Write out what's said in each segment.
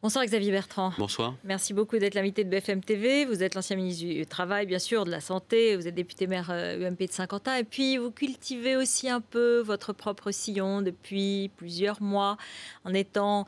Bonsoir Xavier Bertrand. Bonsoir. Merci beaucoup d'être l'invité de BFM TV. Vous êtes l'ancien ministre du Travail, bien sûr, de la Santé. Vous êtes député maire UMP de Saint-Quentin. Et puis, vous cultivez aussi un peu votre propre sillon depuis plusieurs mois en ayant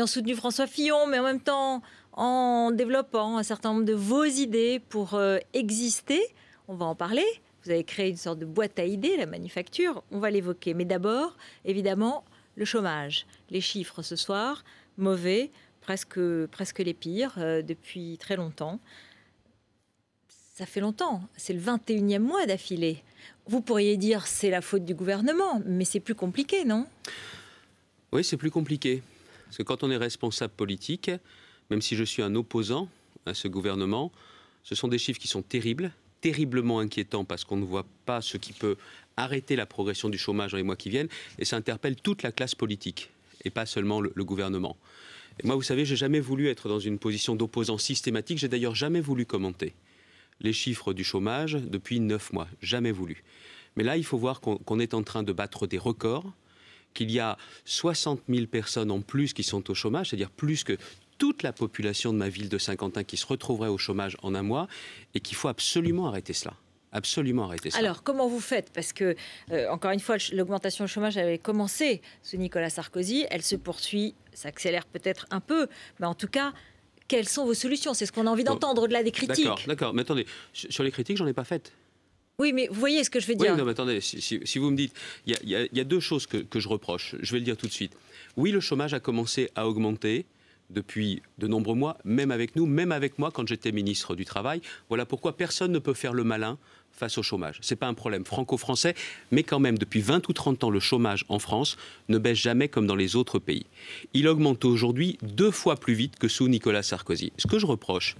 soutenu François Fillon, mais en même temps en développant un certain nombre de vos idées pour exister. On va en parler. Vous avez créé une sorte de boîte à idées, la manufacture. On va l'évoquer. Mais d'abord, évidemment, le chômage. Les chiffres ce soir, mauvais. Presque les pires depuis très longtemps. Ça fait longtemps, c'est le 21e mois d'affilée. Vous pourriez dire c'est la faute du gouvernement, mais c'est plus compliqué, non? Oui, c'est plus compliqué. Parce que quand on est responsable politique, même si je suis un opposant à ce gouvernement, ce sont des chiffres qui sont terribles, terriblement inquiétants parce qu'on ne voit pas ce qui peut arrêter la progression du chômage dans les mois qui viennent. Et ça interpelle toute la classe politique et pas seulement le gouvernement. Et moi, vous savez, j'ai jamais voulu être dans une position d'opposant systématique. J'ai d'ailleurs jamais voulu commenter les chiffres du chômage depuis 9 mois. Jamais voulu. Mais là, il faut voir qu'on est en train de battre des records, qu'il y a 60 000 personnes en plus qui sont au chômage, c'est-à-dire plus que toute la population de ma ville de Saint-Quentin qui se retrouverait au chômage en un mois, et qu'il faut absolument arrêter cela. Absolument arrêter ça. Alors, comment vous faites? Parce que, encore une fois, l'augmentation du chômage avait commencé sous Nicolas Sarkozy. Elle se poursuit, s'accélère peut-être un peu. Mais en tout cas, quelles sont vos solutions? C'est ce qu'on a envie d'entendre au-delà des critiques. D'accord. Mais attendez, sur les critiques, j'en ai pas faites. Oui, mais vous voyez ce que je veux dire. Oui, non, mais attendez, si vous me dites... Il y a deux choses que je reproche. Je vais le dire tout de suite. Oui, le chômage a commencé à augmenter depuis de nombreux mois, même avec nous, même avec moi quand j'étais ministre du Travail. Voilà pourquoi personne ne peut faire le malin face au chômage. Ce n'est pas un problème franco-français, mais quand même, depuis 20 ou 30 ans, le chômage en France ne baisse jamais comme dans les autres pays. Il augmente aujourd'hui 2 fois plus vite que sous Nicolas Sarkozy. Ce que je reproche,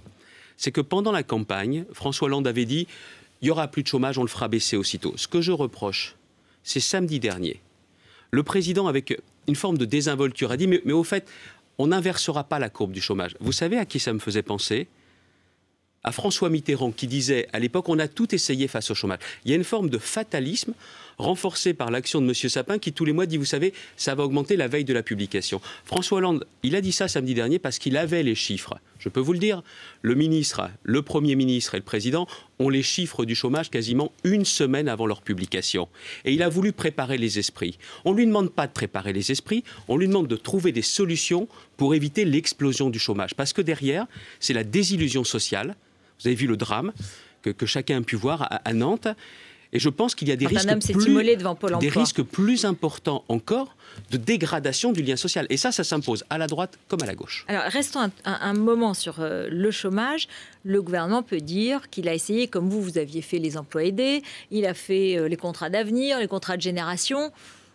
c'est que pendant la campagne, François Hollande avait dit « il n'y aura plus de chômage, on le fera baisser aussitôt ». Ce que je reproche, c'est samedi dernier. Le président, avec une forme de désinvolture, a dit « mais au fait, on n'inversera pas la courbe du chômage ». Vous savez à qui ça me faisait penser ? À François Mitterrand qui disait à l'époque on a tout essayé face au chômage. Il y a une forme de fatalisme renforcée par l'action de M. Sapin qui tous les mois dit vous savez ça va augmenter la veille de la publication. François Hollande, il a dit ça samedi dernier parce qu'il avait les chiffres. Je peux vous le dire, le ministre, le Premier ministre et le Président ont les chiffres du chômage quasiment une semaine avant leur publication. Et il a voulu préparer les esprits. On ne lui demande pas de préparer les esprits, on lui demande de trouver des solutions pour éviter l'explosion du chômage. Parce que derrière, c'est la désillusion sociale. Vous avez vu le drame que chacun a pu voir à Nantes. Et je pense qu'il y a des risques plus importants encore de dégradation du lien social. Et ça s'impose à la droite comme à la gauche. Alors, restons un moment sur le chômage. Le gouvernement peut dire qu'il a essayé, comme vous aviez fait les emplois aidés, il a fait les contrats d'avenir, les contrats de génération.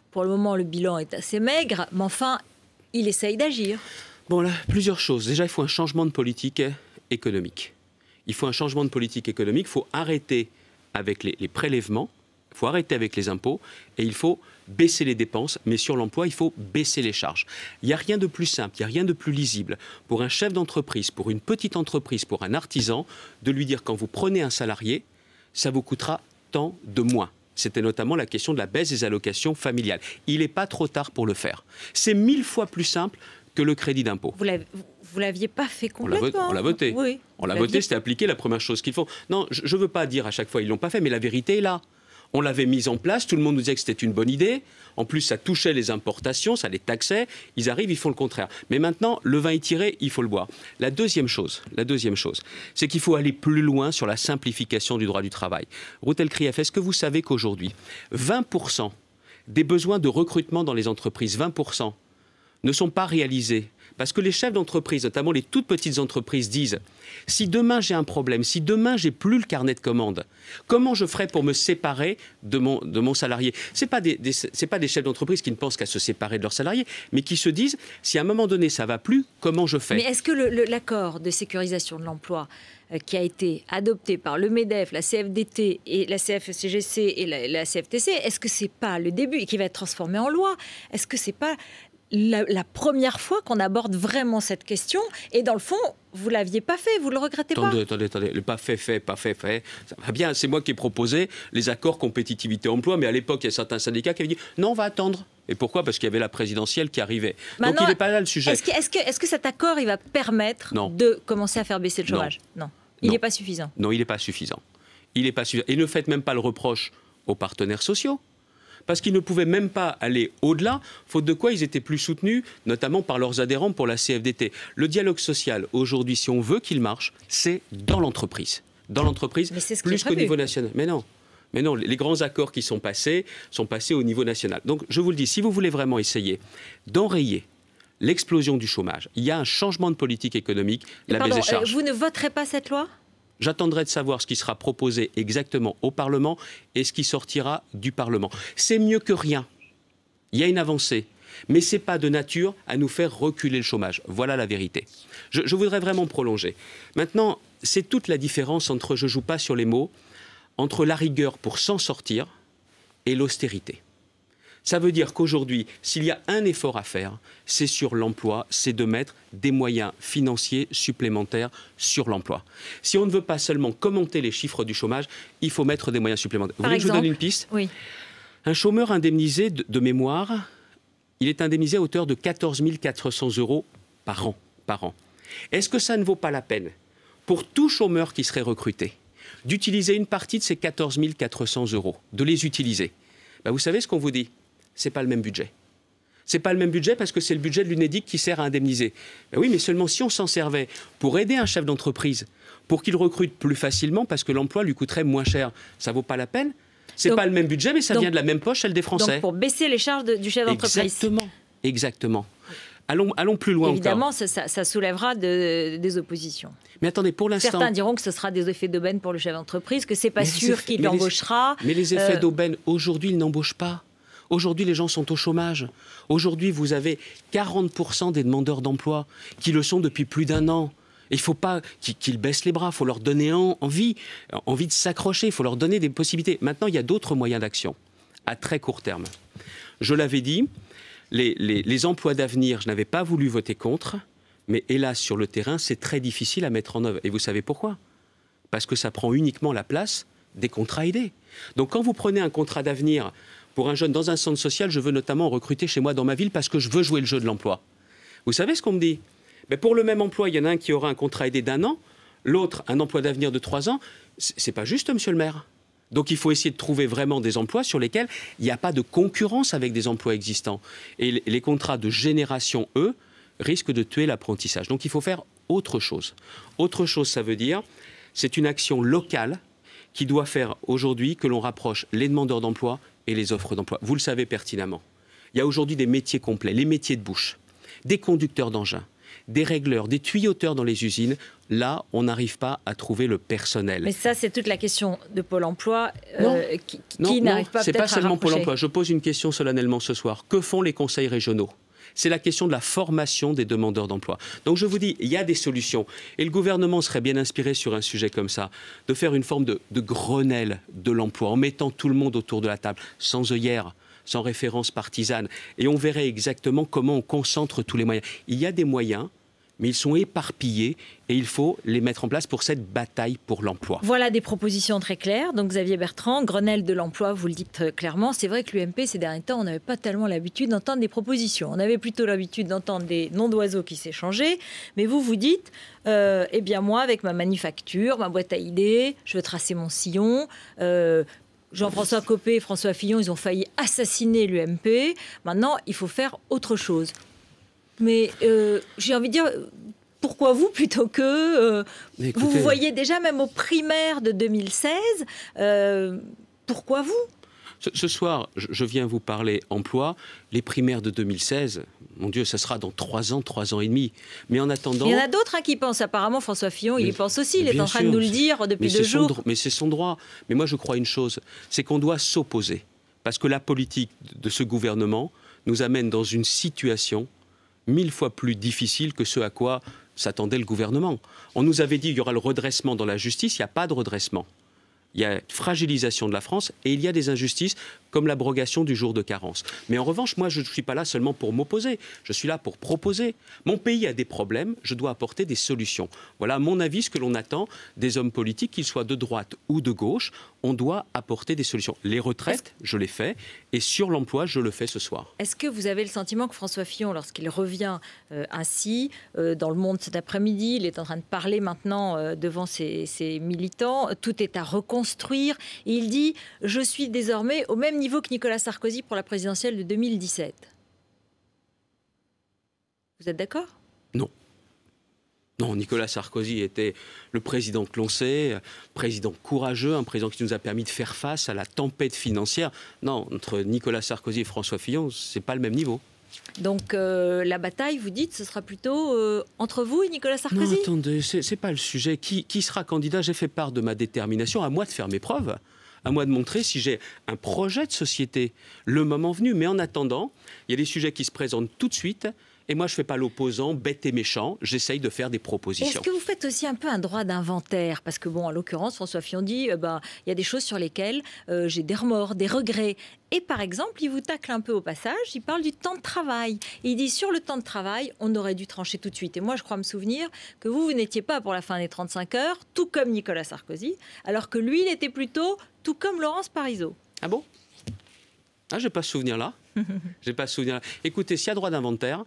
Pour le moment, le bilan est assez maigre, mais enfin, il essaye d'agir. Bon, là, plusieurs choses. Déjà, il faut un changement de politique économique. Il faut un changement de politique économique, il faut arrêter avec les prélèvements, il faut arrêter avec les impôts et il faut baisser les dépenses, mais sur l'emploi, il faut baisser les charges. Il n'y a rien de plus simple, il n'y a rien de plus lisible pour un chef d'entreprise, pour une petite entreprise, pour un artisan, de lui dire quand vous prenez un salarié, ça vous coûtera tant de moins. C'était notamment la question de la baisse des allocations familiales. Il n'est pas trop tard pour le faire. C'est 1000 fois plus simple que le crédit d'impôt. Vous ne l'aviez pas fait complètement. On l'a voté. Oui. On l'a voté, c'était appliqué, la première chose qu'ils font. Non, je ne veux pas dire à chaque fois ils ne l'ont pas fait, mais la vérité est là. On l'avait mise en place, tout le monde nous disait que c'était une bonne idée. En plus, ça touchait les importations, ça les taxait. Ils arrivent, ils font le contraire. Mais maintenant, le vin est tiré, il faut le boire. La deuxième chose, c'est qu'il faut aller plus loin sur la simplification du droit du travail. Routel Krief, est-ce que vous savez qu'aujourd'hui, 20% des besoins de recrutement dans les entreprises, 20%, ne sont pas réalisés? Parce que les chefs d'entreprise, notamment les toutes petites entreprises, disent « Si demain j'ai un problème, si demain j'ai plus le carnet de commandes, comment je ferai pour me séparer de mon salarié ?» Ce n'est pas des chefs d'entreprise qui ne pensent qu'à se séparer de leurs salariés, mais qui se disent « Si à un moment donné ça ne va plus, comment je fais ?» Mais est-ce que l'accord de sécurisation de l'emploi qui a été adopté par le MEDEF, la CFDT, et la CFCGC et la CFTC, est-ce que ce n'est pas le début et qui va être transformé en loi? Est-ce que ce n'est pas la première fois qu'on aborde vraiment cette question? Et dans le fond, vous ne l'aviez pas fait, vous ne le regrettez pas? Attendez. Le pas fait, ça va bien. C'est moi qui ai proposé les accords compétitivité-emploi, mais à l'époque, il y a certains syndicats qui avaient dit « Non, on va attendre ». Et pourquoi? Parce qu'il y avait la présidentielle qui arrivait. Maintenant, donc il n'est pas là le sujet. Est-ce que cet accord il va permettre de commencer à faire baisser le chômage? Non. Il n'est pas suffisant. Non, il n'est pas suffisant. Il n'est pas suffisant. Et ne faites même pas le reproche aux partenaires sociaux. Parce qu'ils ne pouvaient même pas aller au-delà, faute de quoi ils étaient plus soutenus, notamment par leurs adhérents pour la CFDT. Le dialogue social, aujourd'hui, si on veut qu'il marche, c'est dans l'entreprise. Dans l'entreprise, plus qu'au niveau national. Mais non, les grands accords qui sont passés au niveau national. Donc, je vous le dis, si vous voulez vraiment essayer d'enrayer l'explosion du chômage, il y a un changement de politique économique, la baisse des charges. Vous ne voterez pas cette loi ? J'attendrai de savoir ce qui sera proposé exactement au Parlement et ce qui sortira du Parlement. C'est mieux que rien. Il y a une avancée. Mais ce n'est pas de nature à nous faire reculer le chômage. Voilà la vérité. Je voudrais vraiment prolonger. Maintenant, c'est toute la différence entre, je ne joue pas sur les mots, entre la rigueur pour s'en sortir et l'austérité. Ça veut dire qu'aujourd'hui, s'il y a un effort à faire, c'est sur l'emploi, c'est de mettre des moyens financiers supplémentaires sur l'emploi. Si on ne veut pas seulement commenter les chiffres du chômage, il faut mettre des moyens supplémentaires. Vous voulez que je vous donne une piste? Oui. Un chômeur indemnisé de mémoire, il est indemnisé à hauteur de 14 400 € par an. Est-ce que ça ne vaut pas la peine, pour tout chômeur qui serait recruté, d'utiliser une partie de ces 14 400 €, de les utiliser? Vous savez ce qu'on vous dit? Ce n'est pas le même budget. Ce n'est pas le même budget parce que c'est le budget de l'UNEDIC qui sert à indemniser. Oui, mais seulement si on s'en servait pour aider un chef d'entreprise, pour qu'il recrute plus facilement parce que l'emploi lui coûterait moins cher, ça ne vaut pas la peine. Ce n'est pas le même budget, mais ça vient de la même poche, celle des Français. Donc pour baisser les charges du chef d'entreprise. Exactement. Allons plus loin Évidemment, encore. ça soulèvera des oppositions. Mais attendez, pour l'instant... Certains diront que ce sera des effets d'aubaine pour le chef d'entreprise, que ce n'est pas sûr qu'il l'embauchera. Mais les effets d'aubaine, aujourd'hui, ils n'embauchent pas. Aujourd'hui, les gens sont au chômage. Aujourd'hui, vous avez 40% des demandeurs d'emploi qui le sont depuis plus d'1 an. Il ne faut pas qu'ils baissent les bras, il faut leur donner envie de s'accrocher, il faut leur donner des possibilités. Maintenant, il y a d'autres moyens d'action, à très court terme. Je l'avais dit, les emplois d'avenir, je n'avais pas voulu voter contre, mais hélas, sur le terrain, c'est très difficile à mettre en œuvre. Et vous savez pourquoi? Parce que ça prend uniquement la place des contrats aidés. Donc quand vous prenez un contrat d'avenir pour un jeune dans un centre social, je veux notamment recruter chez moi dans ma ville parce que je veux jouer le jeu de l'emploi. Vous savez ce qu'on me dit? Pour le même emploi, il y en a un qui aura un contrat aidé d'1 an, l'autre un emploi d'avenir de 3 ans. C'est pas juste, monsieur le maire. Donc il faut essayer de trouver vraiment des emplois sur lesquels il n'y a pas de concurrence avec des emplois existants. Et les contrats de génération, eux, risquent de tuer l'apprentissage. Donc il faut faire autre chose. Autre chose, ça veut dire, c'est une action locale qui doit faire aujourd'hui que l'on rapproche les demandeurs d'emploi et les offres d'emploi. Vous le savez pertinemment. Il y a aujourd'hui des métiers complets, les métiers de bouche, des conducteurs d'engins, des régleurs, des tuyauteurs dans les usines. Là, on n'arrive pas à trouver le personnel. Mais ça, c'est toute la question de Pôle emploi qui n'arrive pas peut-être à rapprocher. C'est pas seulement Pôle emploi. Je pose une question solennellement ce soir. Que font les conseils régionaux? C'est la question de la formation des demandeurs d'emploi. Donc je vous dis, il y a des solutions. Et le gouvernement serait bien inspiré sur un sujet comme ça, de faire une forme de Grenelle de l'emploi, en mettant tout le monde autour de la table, sans œillères, sans référence partisane. Et on verrait exactement comment on concentre tous les moyens. Il y a des moyens, mais ils sont éparpillés et il faut les mettre en place pour cette bataille pour l'emploi. Voilà des propositions très claires. Donc Xavier Bertrand, Grenelle de l'emploi, vous le dites clairement. C'est vrai que l'UMP, ces derniers temps, on n'avait pas tellement l'habitude d'entendre des propositions. On avait plutôt l'habitude d'entendre des noms d'oiseaux qui s'échangeaient. Mais vous dites, eh bien moi, avec ma manufacture, ma boîte à idées, je veux tracer mon sillon. Jean-François Copé et François Fillon, ils ont failli assassiner l'UMP. Maintenant, il faut faire autre chose. Mais j'ai envie de dire, pourquoi vous plutôt que... Écoutez, vous voyez déjà même aux primaires de 2016, pourquoi vous? Ce soir, je viens vous parler emploi. Les primaires de 2016, mon Dieu, ça sera dans 3 ans, 3 ans et demi. Mais en attendant... Il y en a d'autres qui pensent. Apparemment, François Fillon, il y pense aussi. Il est en train de nous le dire depuis 2 jours. Mais c'est son droit. Mais moi, je crois une chose, c'est qu'on doit s'opposer. Parce que la politique de ce gouvernement nous amène dans une situation 1000 fois plus difficile que ce à quoi s'attendait le gouvernement. On nous avait dit qu'il y aura le redressement dans la justice. Il n'y a pas de redressement. Il y a une fragilisation de la France et il y a des injustices comme l'abrogation du jour de carence. Mais en revanche, moi, je ne suis pas là seulement pour m'opposer, je suis là pour proposer. Mon pays a des problèmes, je dois apporter des solutions. Voilà, à mon avis, ce que l'on attend des hommes politiques, qu'ils soient de droite ou de gauche, on doit apporter des solutions. Les retraites, je les fais, et sur l'emploi, je le fais ce soir. Est-ce que vous avez le sentiment que François Fillon, lorsqu'il revient ainsi dans Le Monde cet après-midi, il est en train de parler maintenant devant ses militants, tout est à reconstruire, et il dit « Je suis désormais au même niveau que Nicolas Sarkozy pour la présidentielle de 2017 ». Vous êtes d'accord ? Non. Non, Nicolas Sarkozy était le président que l'on sait, président courageux, un président qui nous a permis de faire face à la tempête financière. Non, entre Nicolas Sarkozy et François Fillon, ce n'est pas le même niveau. Donc la bataille, vous dites, ce sera plutôt entre vous et Nicolas Sarkozy ? Non, attendez, c'est pas le sujet. Qui sera candidat ? J'ai fait part de ma détermination, à moi de faire mes preuves, à moi de montrer si j'ai un projet de société, le moment venu. Mais en attendant, il y a des sujets qui se présentent tout de suite. Et moi, je ne fais pas l'opposant, bête et méchant. J'essaye de faire des propositions. Est-ce que vous faites aussi un peu un droit d'inventaire ? Parce que, bon, en l'occurrence, François Fillon dit il y a des choses sur lesquelles j'ai des remords, des regrets. Et par exemple, il vous tacle un peu au passage, il parle du temps de travail. Et il dit sur le temps de travail, on aurait dû trancher tout de suite. Et moi, je crois me souvenir que vous n'étiez pas pour la fin des 35 heures, tout comme Nicolas Sarkozy, alors que lui, il était plutôt tout comme Laurence Parisot. Ah bon ? Ah, je n'ai pas ce souvenir-là. Écoutez, s'il y a droit d'inventaire,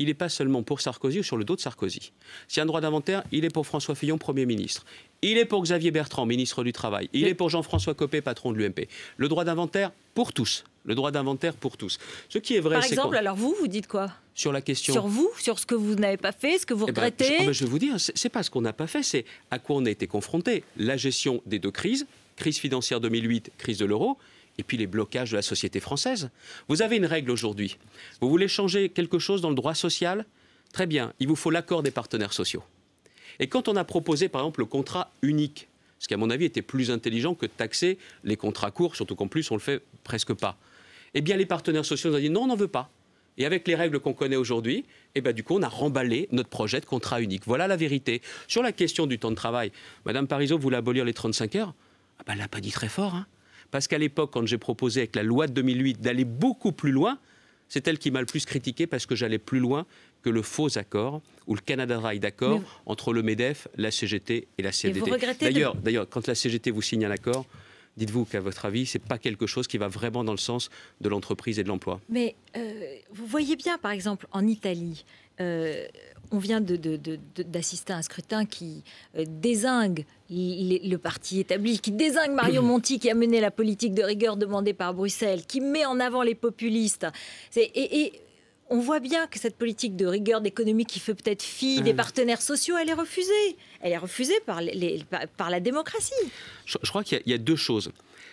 il n'est pas seulement pour Sarkozy ou sur le dos de Sarkozy. S'il y a un droit d'inventaire, il est pour François Fillon, Premier ministre. Il est pour Xavier Bertrand, ministre du Travail. Il est pour Jean-François Copé, patron de l'UMP. Le droit d'inventaire pour tous. Le droit d'inventaire pour tous. Ce qui est vrai, Par exemple, alors vous dites quoi ? Sur la question... Sur vous, sur ce que vous n'avez pas fait, ce que vous regrettez je vais vous dire, c'est pas ce qu'on n'a pas fait, c'est à quoi on a été confronté. La gestion des deux crises, crise financière 2008, crise de l'euro, et puis les blocages de la société française. Vous avez une règle aujourd'hui. Vous voulez changer quelque chose dans le droit social ? Très bien, il vous faut l'accord des partenaires sociaux. Et quand on a proposé, par exemple, le contrat unique, ce qui, à mon avis, était plus intelligent que de taxer les contrats courts, surtout qu'en plus, on ne le fait presque pas, eh bien, les partenaires sociaux nous ont dit non, on n'en veut pas. Et avec les règles qu'on connaît aujourd'hui, du coup, on a remballé notre projet de contrat unique. Voilà la vérité. Sur la question du temps de travail, Mme Parisot voulait abolir les 35 heures. Elle ne l'a pas dit très fort, hein. Parce qu'à l'époque, quand j'ai proposé avec la loi de 2008 d'aller beaucoup plus loin, c'est elle qui m'a le plus critiqué parce que j'allais plus loin que le faux accord ou le Canada Dry d'accord entre le MEDEF, la CGT et la CFDT. D'ailleurs, quand la CGT vous signe un accord, dites-vous qu'à votre avis, ce n'est pas quelque chose qui va vraiment dans le sens de l'entreprise et de l'emploi. Mais vous voyez bien, par exemple, en Italie, on vient d'assister à un scrutin qui dézingue le parti établi, qui dézingue Mario Monti, qui a mené la politique de rigueur demandée par Bruxelles, qui met en avant les populistes. Et on voit bien que cette politique de rigueur d'économie qui fait peut-être fi des partenaires sociaux, elle est refusée. Elle est refusée par la démocratie. Je crois qu'il y a deux choses.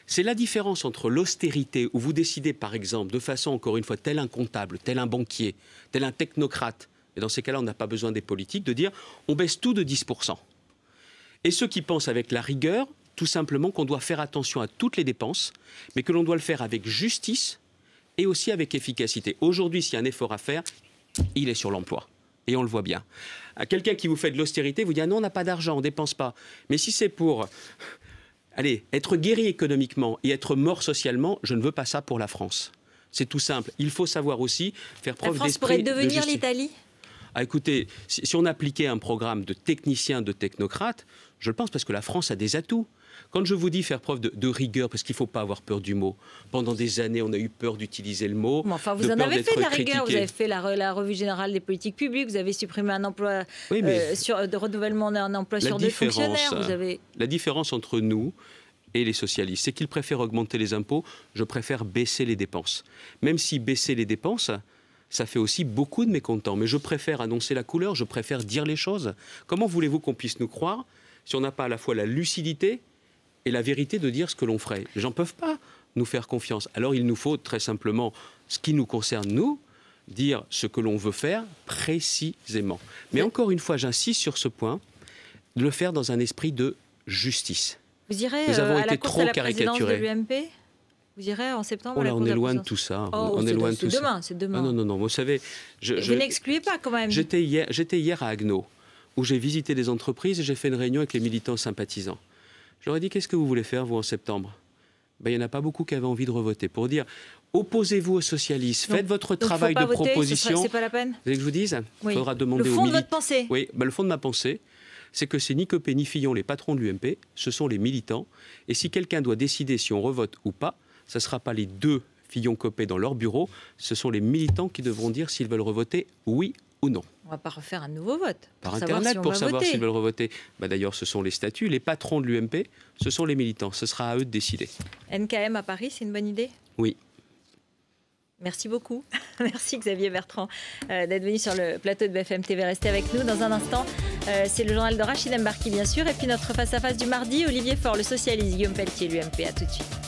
C'est la différence entre l'austérité, où vous décidez, par exemple, de façon, encore une fois, tel un comptable, tel un banquier, tel un technocrate, et dans ces cas-là, on n'a pas besoin des politiques, de dire on baisse tout de 10%. Et ceux qui pensent avec la rigueur, tout simplement qu'on doit faire attention à toutes les dépenses, mais que l'on doit le faire avec justice et aussi avec efficacité. Aujourd'hui, s'il y a un effort à faire, il est sur l'emploi. Et on le voit bien. À quelqu'un qui vous fait de l'austérité, vous dit ah non, on n'a pas d'argent, on ne dépense pas. Mais si c'est pour être guéri économiquement et être mort socialement, je ne veux pas ça pour la France. C'est tout simple. Il faut savoir aussi faire preuve d'esprit. La France pourrait devenir l'Italie ? Ah, écoutez, si on appliquait un programme de techniciens, de technocrates, je le pense parce que la France a des atouts. Quand je vous dis faire preuve de rigueur, parce qu'il ne faut pas avoir peur du mot, pendant des années, on a eu peur d'utiliser le mot. Mais enfin, vous en avez fait de la rigueur, vous avez fait la revue générale des politiques publiques, vous avez supprimé un emploi de renouvellement d'un emploi sur deux fonctionnaires. La différence entre nous et les socialistes, c'est qu'ils préfèrent augmenter les impôts, je préfère baisser les dépenses. Même si baisser les dépenses, ça fait aussi beaucoup de mécontents. Mais je préfère annoncer la couleur, je préfère dire les choses. Comment voulez-vous qu'on puisse nous croire si on n'a pas à la fois la lucidité et la vérité de dire ce que l'on ferait? Les gens ne peuvent pas nous faire confiance. Alors il nous faut très simplement, ce qui nous concerne, nous, dire ce que l'on veut faire précisément. Mais encore une fois, j'insiste sur ce point, de le faire dans un esprit de justice. Vous irez à la course à la présidence de l'UMP ? Vous irez en septembre à la course on est à la loin de présidence. tout ça. C'est demain, c'est demain. Non, vous savez... Vous n'excluez pas quand même. J'étais hier à Haguenau, où j'ai visité des entreprises et j'ai fait une réunion avec les militants sympathisants. Je leur ai dit, qu'est-ce que vous voulez faire, vous, en septembre? ben, il n'y en a pas beaucoup qui avaient envie de revoter. Pour dire, opposez-vous aux socialistes, faites votre travail de proposition. C'est pas la peine. Vous voulez que je vous dise? Oui. Il faudra demander le fond de votre pensée. Oui, ben, le fond de ma pensée, c'est que c'est ni Copé ni Fillon, les patrons de l'UMP, ce sont les militants. Et si quelqu'un doit décider si on revote ou pas, ce ne sera pas les deux Fillon-Copé dans leur bureau, ce sont les militants qui devront dire s'ils veulent revoter oui ou non. On ne va pas refaire un nouveau vote. Par Internet, pour savoir s'ils veulent revoter. Bah, d'ailleurs, ce sont les statuts. Les patrons de l'UMP, ce sont les militants. Ce sera à eux de décider. NKM à Paris, c'est une bonne idée? Oui. Merci beaucoup. Merci Xavier Bertrand d'être venu sur le plateau de BFM TV. Restez avec nous dans un instant. C'est le journal de Rachid Embarki, bien sûr. Et puis notre face-à-face du mardi, Olivier Faure, le socialiste, Guillaume Pelletier, l'UMP. À tout de suite.